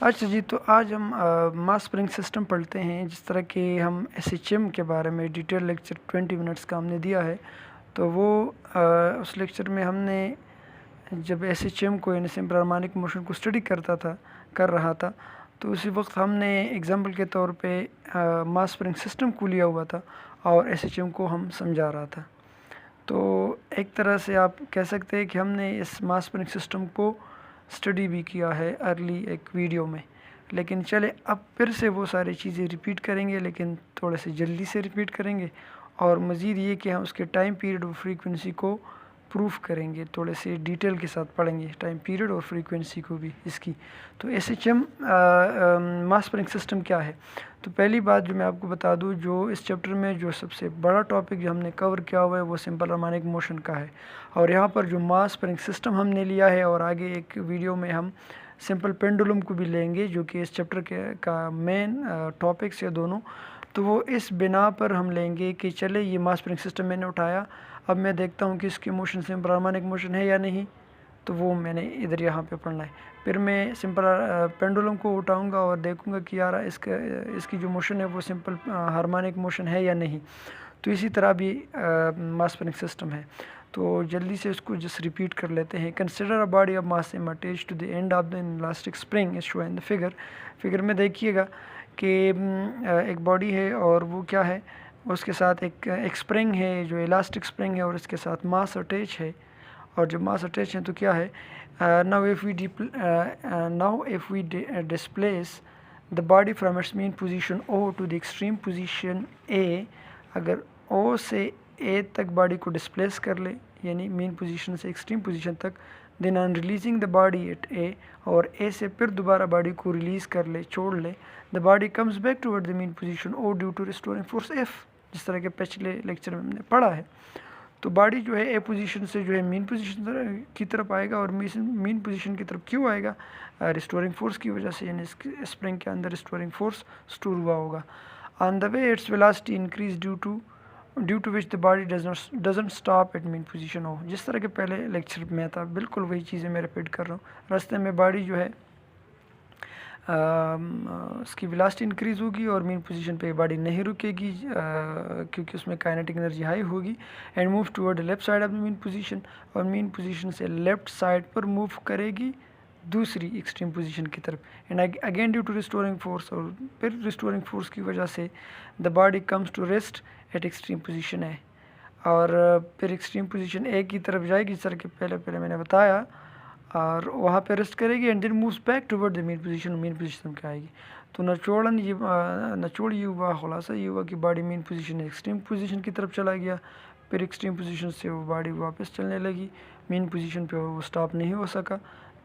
अच्छा जी, तो आज हम मास स्प्रिंग सिस्टम पढ़ते हैं। जिस तरह के हम एसएचएम के बारे में डिटेल लेक्चर 20 मिनट्स का हमने दिया है, तो वो उस लेक्चर में हमने जब एसएचएम को यानी सिंपल हार्मोनिक मोशन को स्टडी कर रहा था, तो उसी वक्त हमने एग्जांपल के तौर पे मास स्प्रिंग सिस्टम को लिया हुआ था और एसएचएम को हम समझा रहा था। तो एक तरह से आप कह सकते हैं कि हमने इस मास स्प्रिंग सिस्टम को स्टडी भी किया है अर्ली एक वीडियो में। लेकिन चले अब फिर से वो सारी चीज़ें रिपीट करेंगे, लेकिन थोड़े से जल्दी से रिपीट करेंगे और मज़ीद ये कि हम उसके टाइम पीरियड और फ्रीक्वेंसी को प्रूफ करेंगे, थोड़े से डिटेल के साथ पढ़ेंगे टाइम पीरियड और फ्रीक्वेंसी को भी इसकी। तो एसएचएम मास स्प्रिंग सिस्टम क्या है? तो पहली बात जो मैं आपको बता दूं, जो इस चैप्टर में जो सबसे बड़ा टॉपिक जो हमने कवर किया हुआ है वो सिंपल हार्मोनिक मोशन का है। और यहाँ पर जो मास स्प्रिंग सिस्टम हमने लिया है, और आगे एक वीडियो में हम सिंपल पेंडुलम को भी लेंगे जो कि इस चैप्टर का मेन टॉपिक्स है दोनों। तो वो इस बिना पर हम लेंगे कि चले ये मास स्प्रिंग सिस्टम मैंने उठाया, अब मैं देखता हूँ कि इसकी मोशन सिंपल हार्मोनिक मोशन है या नहीं, तो वो मैंने इधर यहाँ पे पढ़ना है। फिर मैं सिंपल पेंडुलम को उठाऊंगा और देखूंगा कि यार इसकी जो मोशन है वो सिंपल हार्मोनिक मोशन है या नहीं। तो इसी तरह भी मास स्प्रिंग सिस्टम है। तो जल्दी से इसको जस्ट रिपीट कर लेते हैं। Consider a body of mass m attached to the end of the elastic spring is shown in the figure में देखिएगा कि एक बॉडी है और वो क्या है, उसके साथ एक स्प्रिंग है जो इलास्टिक स्प्रिंग है, और इसके साथ मास अटैच है। और जब मास अटैच है तो क्या है, now if we displace the body from its mean position O to the extreme position A, अगर ओ से ए तक बॉडी को डिस्प्लेस कर ले यानी मेन पोजीशन से एक्सट्रीम पोजीशन तक, then on releasing the body at A, और ए से फिर दोबारा बॉडी को रिलीज़ कर ले, छोड़ ले, the body comes back toward the mean position O due to restoring force F, जिस तरह के पिछले लेक्चर में हमने पढ़ा है। तो बॉडी जो है ए पोजीशन से जो है मेन पोजीशन की तरफ आएगा, और मेन पोजीशन की तरफ क्यों आएगा? रिस्टोरिंग फोर्स की वजह से, यानी स्प्रिंग के अंदर रिस्टोरिंग फोर्स स्टोर हुआ होगा। On the way its velocity increase due to which the body doesn't stop at mean position हो। जिस तरह के पहले लेक्चर में था, बिल्कुल वही चीज़ें मैं रिपीट कर रहा हूँ। रास्ते में बॉडी जो है उसकी वेलोसिटी इंक्रीज़ होगी और मेन पोजीशन पे बॉडी नहीं रुकेगी क्योंकि उसमें काइनेटिक एनर्जी हाई होगी, and move toward left side of the mean position, और मेन पोजीशन से लेफ्ट साइड पर मूव करेगी दूसरी एक्सट्रीम पोजीशन की तरफ, and again due to restoring force, और फिर रिस्टोरिंग फोर्स की वजह से the body comes to rest at extreme position है, और फिर एक्सट्रीम पोजीशन ए की तरफ जाएगी, जिस तरह के पहले मैंने बताया, और वहाँ पे रेस्ट करेगी, and then moves back toward the mean position क्या आएगी। तो नचोड़ ये हुआ, खुलासा ये हुआ कि body main position extreme position की तरफ चला गया, फिर एक्सट्रीम पोजीशन से वो बॉडी वापस चलने लगी, मेन पोजीशन पे वो स्टॉप नहीं हो सका,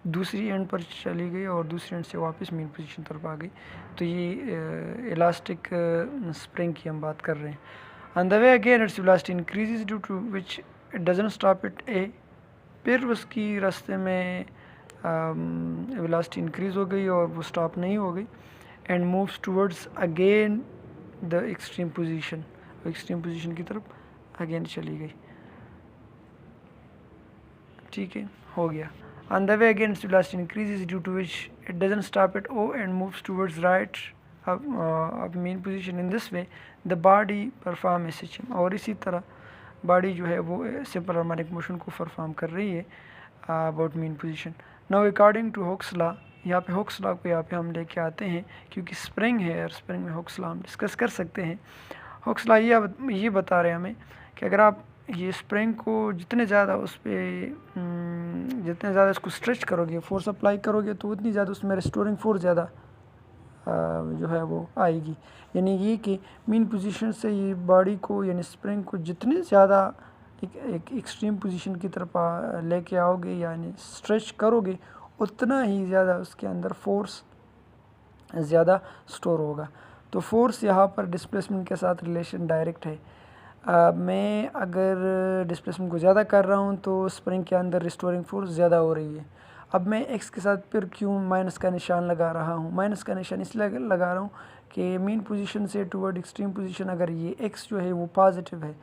दूसरी एंड पर चली गई और दूसरी एंड से वापस मेन पोजीशन तरफ आ गई। तो ये इलास्टिक स्प्रिंग की हम बात कर रहे हैं। On the way again its velocity increases due to which it doesn't stop at A, फिर उसकी रास्ते में वेलोसिटी इंक्रीज़ हो गई और वो स्टॉप नहीं हो गई, and moves towards again the extreme position की तरफ अगेन चली गई। ठीक है, हो गया। On the way again its velocity increases due to which it doesn't stop at O and moves towards right of main position. In this way the body perform SHM, और इसी तरह बॉडी जो है वो सिंपल हार्मोनिक मोशन को perform कर रही है about mean position. Now according to Hooke's law, यहाँ पे हुक्स लॉ को यहाँ पे हम लेके आते हैं क्योंकि स्प्रिंग है और स्प्रिंग में हुक्स लॉ हम डिस्कस कर सकते हैं। हुक्स लॉ ये बता रहे हैं हमें कि अगर आप ये स्प्रिंग को जितने ज़्यादा इसको स्ट्रेच करोगे, फोर्स अप्लाई करोगे, तो उतनी ज़्यादा उसमें रिस्टोरिंग फोर्स ज़्यादा जो है वो आएगी। यानी ये कि मेन पोजीशन से ये बॉडी को यानी स्प्रिंग को जितने ज़्यादा एक एक्सट्रीम पोजीशन की तरफ लेके आओगे यानी स्ट्रेच करोगे, उतना ही ज़्यादा उसके अंदर फोर्स ज़्यादा स्टोर होगा। तो फोर्स यहाँ पर डिस्प्लेसमेंट के साथ रिलेशन डायरेक्ट है। मैं अगर डिस्प्लेसमेंट को ज़्यादा कर रहा हूँ तो स्प्रिंग के अंदर रिस्टोरिंग फोर्स ज़्यादा हो रही है। अब मैं एक्स के साथ फिर क्यों माइनस का निशान लगा रहा हूँ? माइनस का निशान इसलिए लगा रहा हूँ कि मेन पोजीशन से टुवर्ड एक्सट्रीम पोजीशन अगर ये एक्स जो है वो पॉजिटिव है,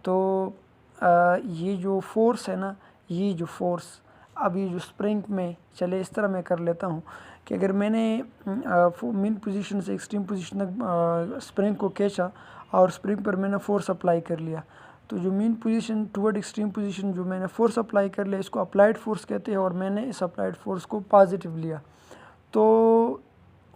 तो ये जो फोर्स है ना, ये जो फोर्स अब ये जो स्प्रिंग में चले इस तरह मैं कर लेता हूँ कि अगर मैंने मीन पोजीशन से एक्सट्रीम पोजीशन तक स्प्रिंग को खींचा और स्प्रिंग पर मैंने फोर्स अप्लाई कर लिया, तो जो mean position toward extreme position जो मैंने फोर्स अप्लाई कर लिया इसको अप्लाइड फोर्स कहते हैं, और मैंने इस अप्लाइड फोर्स को पॉजिटिव लिया। तो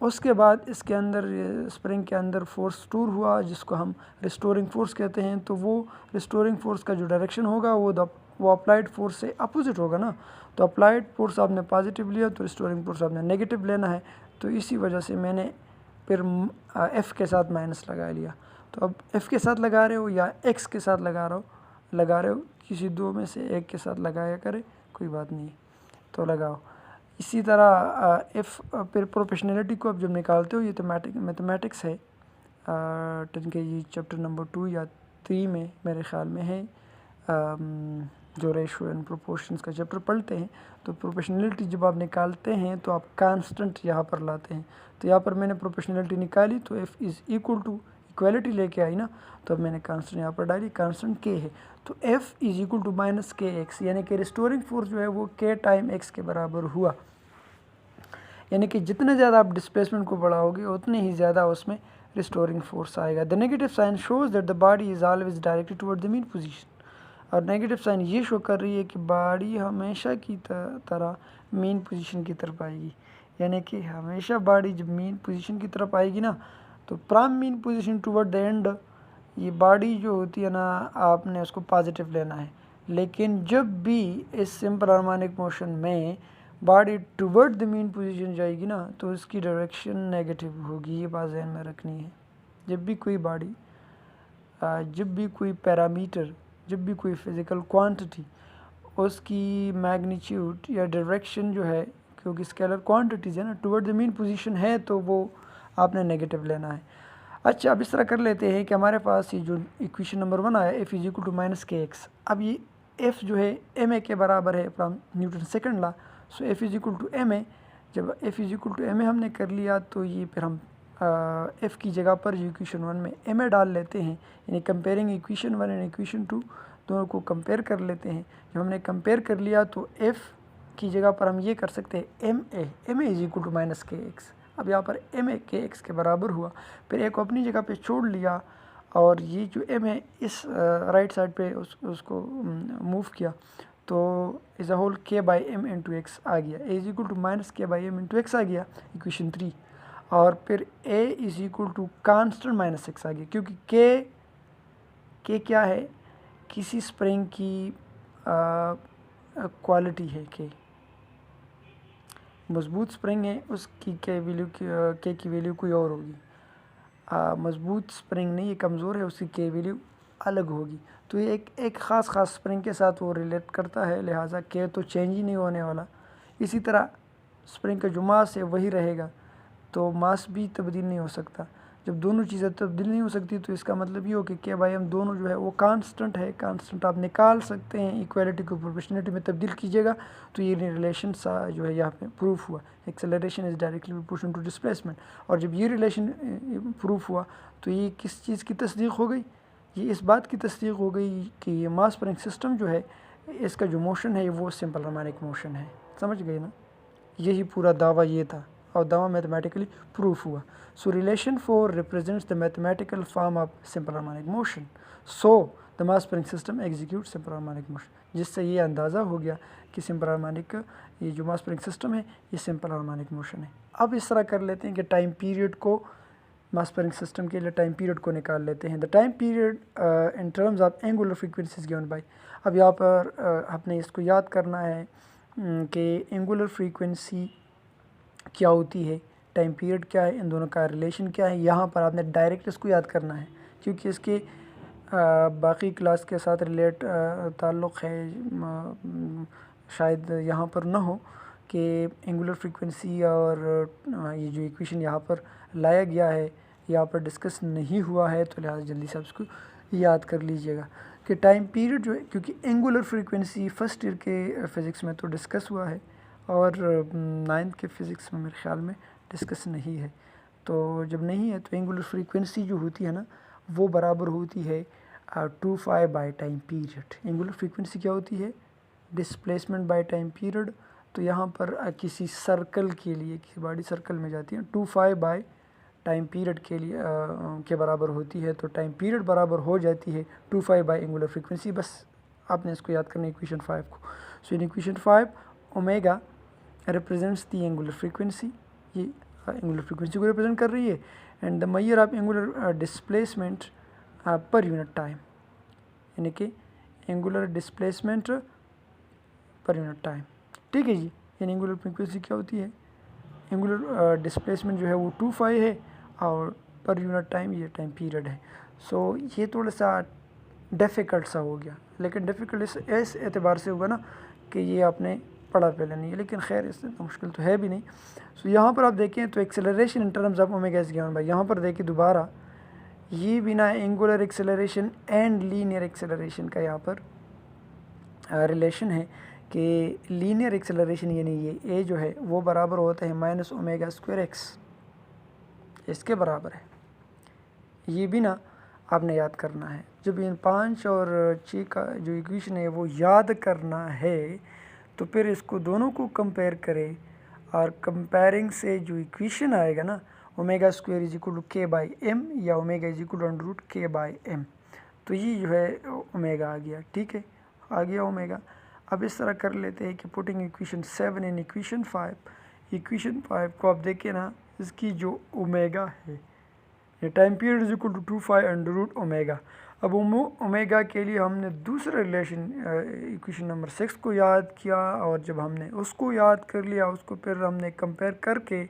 उसके बाद इसके अंदर स्प्रिंग के अंदर फोर्स स्टोर हुआ जिसको हम रिस्टोरिंग फोर्स कहते हैं। तो वो रिस्टोरिंग फोर्स का जो डायरेक्शन होगा वो अप्लाइड फोर्स से अपोजिट होगा ना। तो अप्लाइड फोर्स आपने पॉजिटिव लिया तो रिस्टोरिंग फोर्स आपने नेगेटिव लेना है। तो इसी वजह से मैंने फिर एफ़ के साथ माइनस लगा लिया। तो अब एफ़ के साथ लगा रहे हो या एक्स के साथ लगा रहे हो किसी दो में से एक के साथ लगाया करे, कोई बात नहीं, तो लगाओ। इसी तरह एफ़ फिर प्रोपोर्शनैलिटी को अब जब निकालते हो, ये तो मैथमेटिक्स है 10 के चैप्टर नंबर 2 या 3 में मेरे ख्याल में है, जो रेशो एंड प्रोपोर्शंस का चैप्टर पढ़ते हैं। तो प्रोपोर्शनैलिटी जब आप निकालते हैं तो आप कांस्टेंट यहाँ पर लाते हैं। तो यहाँ पर मैंने प्रोपोर्शनैलिटी निकाली तो F is equal to equality लेके आई ना, तो अब मैंने कांस्टेंट यहाँ पर डाली, कांस्टेंट के है। तो F is equal to minus k x, यानी कि रिस्टोरिंग फोर्स जो है वो के टाइम एक्स के बराबर हुआ। यानी कि जितने ज़्यादा आप डिस्प्लेसमेंट को बढ़ाओगे उतने ही ज़्यादा उसमें रिस्टोरिंग फोर्स आएगा। The negative sign shows that the body is always directed toward the mean position. और नेगेटिव साइन ये शो कर रही है कि बॉडी हमेशा की तरह मीन पोजीशन की तरफ आएगी। यानी कि हमेशा बॉडी जब मीन पोजीशन की तरफ आएगी ना, तो prime mean position toward the end, ये बॉडी जो होती है ना आपने उसको पॉजिटिव लेना है। लेकिन जब भी इस सिंपल हार्मोनिक मोशन में body toward the mean position जाएगी ना, तो इसकी डायरेक्शन नेगेटिव होगी। ये बात ध्यान में रखनी है। जब भी कोई बॉडी, जब भी कोई पैरामीटर, जब भी कोई फिज़िकल क्वांटिटी उसकी मैग्नीट्यूड या डायरेक्शन जो है, क्योंकि स्केलर क्वांटिटीज़ है ना, टुवर्ड द मीन पोजीशन है तो वो आपने नेगेटिव लेना है। अच्छा, अब इस तरह कर लेते हैं कि हमारे पास ये जो इक्वेशन नंबर 1 आया F is equal to minus k x. अब ये एफ़ जो है एम ए के बराबर है from Newton second law. So F is equal to M A. जब F is equal to M A हमने कर लिया तो ये फिर हम एफ़ की जगह पर इक्वेशन 1 में एम ए डाल लेते हैं, यानी कंपेयरिंग इक्वेशन 1 एंड इक्वेशन 2 दोनों को कंपेयर कर लेते हैं। जब हमने कंपेयर कर लिया तो एफ़ की जगह पर हम ये कर सकते हैं m a is equal to minus k x. अब यहाँ पर एम ए के एक्स के बराबर हुआ, फिर एक को अपनी जगह पे छोड़ लिया और ये जो एम है इस राइट साइड पे उसको मूव किया, तो is a whole K by M into X आ गया। A is equal to minus K by M into X आ गया इक्वेशन 3। और फिर A is equal to constant minus X आ गया, क्योंकि के क्या है, किसी स्प्रिंग की क्वालिटी है। के मजबूत स्प्रिंग है उसकी के की वैल्यू कोई और होगी। मजबूत स्प्रिंग नहीं, ये कमज़ोर है, उसकी के वैल्यू अलग होगी। तो ये एक ख़ास स्प्रिंग के साथ वो रिलेट करता है, लिहाजा के तो चेंज ही नहीं होने वाला। इसी तरह स्प्रिंग का जो मास है वही रहेगा, तो मास भी तब्दील नहीं हो सकता। जब दोनों चीज़ें तब्दील नहीं हो सकती तो इसका मतलब ये हो कि के बाई एम दोनों जो है वो कांस्टेंट है। कांस्टेंट आप निकाल सकते हैं, इक्वालिटी को प्रोपोर्शनैलिटी में तब्दील कीजिएगा तो ये रिलेशन सा जो है यहाँ पे प्रूफ हुआ, acceleration is directly proportional to displacement. और जब ये रिलेशन प्रूफ हुआ तो ये किस चीज़ की तस्दीक हो गई, ये इस बात की तस्दीक हो गई कि ये मास स्प्रिंग सिस्टम जो है इसका जो मोशन है वो सिंपल हार्मोनिक मोशन है। समझ गए ना, यही पूरा दावा ये था और दावा मैथमेटिकली प्रूफ हुआ। सो relation 4 represents the mathematical form of simple harmonic motion. So the mass spring system execute simple harmonic motion, जिससे ये अंदाज़ा हो गया कि सिंपल हार्मोनिक ये जो मास स्प्रिंग सिस्टम है ये सिंपल हार्मोनिक मोशन है। अब इस तरह कर लेते हैं कि टाइम पीरियड को, मास स्प्रिंग सिस्टम के लिए टाइम पीरियड को निकाल लेते हैं। The time period in terms of angular frequencies given by. अब यहाँ पर आपने इसको याद करना है कि एंगुलर फ्रीक्वेंसी क्या होती है, टाइम पीरियड क्या है, इन दोनों का रिलेशन क्या है। यहाँ पर आपने डायरेक्ट इसको याद करना है, क्योंकि इसके बाकी क्लास के साथ रिलेट ताल्लुक़ है। शायद यहाँ पर ना हो कि एंगुलर फ्रीक्वेंसी और ये जो इक्वेशन यहाँ पर लाया गया है यहाँ पर डिस्कस नहीं हुआ है, तो लिहाजा जल्दी से आप इसको याद कर लीजिएगा कि टाइम पीरियड जो है, क्योंकि एंगुलर फ्रीक्वेंसी फर्स्ट ईयर के फ़िज़िक्स में तो डिस्कस हुआ है और 9th के फ़िज़िक्स में मेरे ख्याल में डिस्कस नहीं है। तो जब नहीं है तो एंगुलर फ्रीक्वेंसी जो होती है ना वो बराबर होती है 2 pi by time period. Angular frequency क्या होती है, डिस्प्लेसमेंट बाय टाइम पीरियड, तो यहाँ पर किसी सर्कल के लिए, किसी बॉडी सर्कल में जाती है 2 बाय टाइम पीरियड के लिए के बराबर होती है, तो टाइम पीरियड बराबर हो जाती है 2 बाय एंगुलर फ्रीक्वेंसी। बस आपने इसको याद करना है इक्वेशन 5 को। So in equation 5 omega represents the angular frequency, ये एंगुलर फ्रीक्वेंसी को रिप्रेजेंट कर रही है, and the measure of angular displacement per unit time, यानी कि angular displacement per unit time. ठीक है जी, यानी एंगुलर फ्रीक्वेंसी क्या होती है, एंगुलर डिस्प्लेसमेंट जो है वो 2 है और पर यूनिट टाइम ये टाइम पीरियड है। सो ये थोड़ा सा डिफ़िकल्ट सा हो गया, लेकिन डिफ़िकल्ट इस एतबार से होगा ना कि ये आपने पढ़ा पहले नहीं है, लेकिन खैर इससे तो मुश्किल तो है भी नहीं। सो यहाँ पर आप देखें तो acceleration in terms of omega is given by, यहाँ पर देखिए दोबारा ये बिना angular acceleration and linear acceleration का यहाँ पर रिलेशन है कि लीनियर एक्सेलरेशन यानी ये ए जो है वो बराबर होता है माइनस ओमेगा स्क्वायर एक्स, इसके बराबर है। ये भी ना आपने याद करना है, जब इन 5 और 6 का जो इक्वेशन है वो याद करना है तो फिर इसको दोनों को कंपेयर करें, और कंपेयरिंग से जो इक्वेशन आएगा ना omega square is equal to k by m या omega is equal to under root k by m, तो ये जो है ओमेगा आ गया। ठीक है, आ गया ओमेगा। अब इस तरह कर लेते हैं कि पुटिंग इक्वेशन 7 इन इक्वेशन 5, इक्वेशन 5 को आप देखिए ना, इसकी जो ओमेगा है ये time period is equal to 2 under root omega. अब ओमेगा के लिए हमने दूसरा रिलेशन इक्वेशन नंबर 6 को याद किया, और जब हमने उसको याद कर लिया उसको फिर हमने कंपेयर करके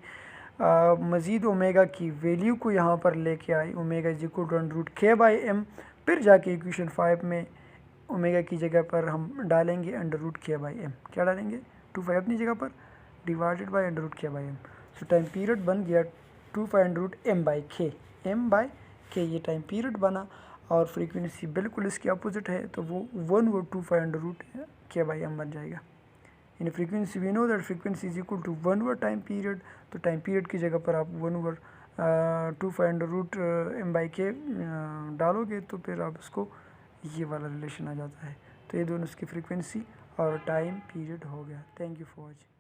मज़ीद ओमेगा की वैल्यू को यहाँ पर लेके आए, omega is equal to under root k by m, फिर जाके इक्वेशन 5 में ओमेगा की जगह पर हम डालेंगे under root k by m. क्या डालेंगे, 2 अपनी जगह पर divided by under root k by m. So time period बन गया 2 under root m by k, m by k ये टाइम पीरियड बना, और फ्रीक्वेंसी बिल्कुल इसकी अपोजिट है तो वो 1/2 under root k by m बन जाएगा। In frequency we know that frequency is equal to 1/2 time period, तो टाइम पीरियड की जगह पर आप 1/2 अंडर रूट एम बाई के डालोगे तो फिर आप उसको ये वाला रिलेशन आ जाता है। तो ये दोनों इसकी फ्रीक्वेंसी और टाइम पीरियड हो गया। Thank you for watching.